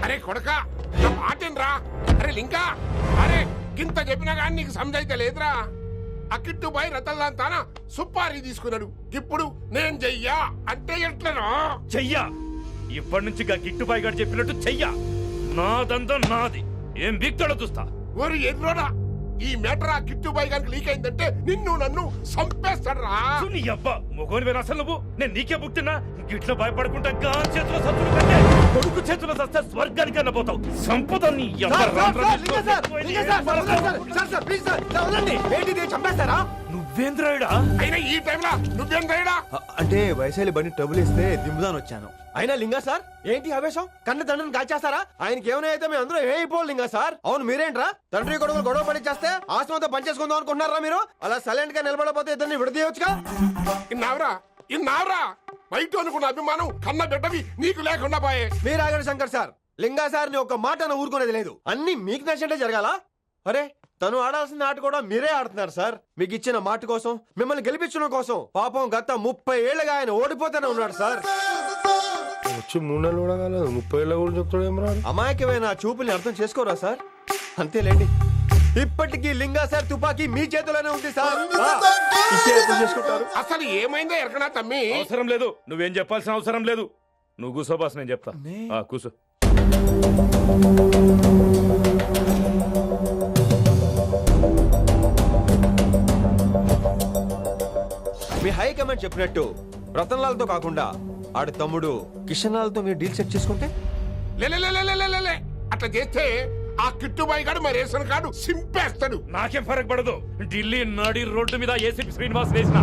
అరే కొడకా నా మాటేనరా. అరే లింకా, అరే గింత చెప్పినా కానీ నీకు సమజైతే లేదురా. ఆ కిట్టుబాయి రతల్లాన్ తానా సుపారీ తీసుకున్నాడు. ఇప్పుడు నేను చెయ్యా అంటే ఎట్లనో చెయ్యా. ఇప్పటి నుంచి గిట్టుబాయి గారు చెప్పినట్టు చెయ్యా. నాదంతా నాది. ఏం బిక్తాడో చూస్తా. ఓరి ఎర్రోడా, ఈ మేటర్ ఆ కిట్టుబాయి గారికి లీక్ అయిందంటే నిన్ను నన్ను చంపేస్తాడరా. నీ అబ్బా మొగోని వేరు అసలు నువ్వు. నేను నీకే పుట్టినా గిట్ల భయపడకుండా గాన్ చేతిలో సత్తులు కంటే కొడుకు చేతిలో సస్తే స్వర్గానికి అన్న పోతావు. సంపద నీ చంపేస్తారా? నువ్వేంద్రాయుడా? అయినా ఈ టైంలో నువ్వేం రైడా? అంటే వైశాలి బండి ట్రబుల్ ఇస్తే దింపుదాని వచ్చాను. అయినా లింగా సార్ ఏంటి ఆవేశం? కన్న తండ్రిని కాల్చేస్తారా? ఆయనకి ఏమైనా అయితే మేము అందరూ ఏమైపోవాలి లింగా సార్. అవును మీరేంట్రా తండ్రి కొడుకులు గొడవ పడి చేస్తే ఆశ్రమంతో పనిచేసుకుందాం అనుకుంటున్నారా మీరు? అలా సైలెంట్ గా నిలబడపోతే ఇద్దరిని విడదీయవచ్చుగా. ఇన్నావురా బయట అనుకున్న అభిమానం కన్న బిడ్డవి నీకు లేకుండా పోయే. మీరు ఆగండి శంకర్ సార్. లింగా సార్ ని ఒక మాట ఊరుకునేది లేదు. అన్ని మీకు నచ్చినట్టే జరగాల. అరే తను ఆడాల్సిన ఆట కూడా మీరే ఆడుతున్నారు సార్. మీకు ఇచ్చిన మాట కోసం, మిమ్మల్ని గెలిపించడం కోసం పాపం గత 30 ఏళ్ళగా ఆయన ఓడిపోతూనే ఉన్నాడు సార్. వచ్చి 3 నెలలు కూడా కాలేదు, 30 ఏళ్ళ కూడా చెప్తాడు ఏమరా? అమాయకమైన చూపుల్ని అర్థం చేసుకోరా సార్? అంతేలేండి. ఇప్పటికీ లింగా సార్ తుపాకీ మీ చేతిలోనే ఉంది సార్. చేసుకుంటారు. అసలు ఏమైందో ఎరకనా తమ్మి? అవసరం లేదు, నువ్వేం చెప్పాల్సిన అవసరం లేదు. నువ్వు కూసో బాస్, నేను చెప్తా. కూసో. మీ హైకమాండ్ చెప్పినట్టు రతన్లాల్తో కాకుండా ఆడి తమ్ముడు కిషన్ లాల్తో మీరు డీల్ సెట్ చేసుకుంటే లే అట్లా చేస్తే ఆ కిట్టుబాయి గాడు మరి రేషన్ కార్డు సింపేస్తాడు. నాకేం ఫరక్ పడదు. ఢిల్లీ నడి రోడ్డు మీద ఏసీపీ శ్రీనివాస్ వేసిన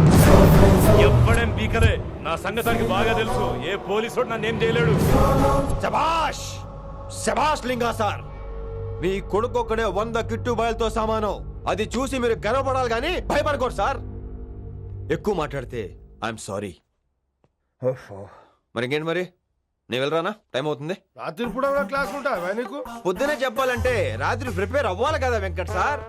ఎవ్వడేం బీకలే. నా సంగతానికి బాగా తెలుసు. ఏ పోలీసు నన్నేం చేయలేడు. శభాష్ శభాష్ లింగా సార్. మీ కొడుకొక్కడే 100 కిట్టుబాయలతో సమానం. అది చూసి మీరు గర్వపడాలి కానీ భయపడకూడదు సార్. ఎక్కువ మాట్లాడితే ఐఎమ్ సారీ. మరి ఇంకేంటి మరి నేను వెళ్ళరానా? టైం అవుతుంది. రాత్రి కూడా క్లాస్ ఉంటావా నీకు? పొద్దునే చెప్పాలంటే రాత్రి ప్రిపేర్ అవ్వాలి కదా వెంకట్ సార్.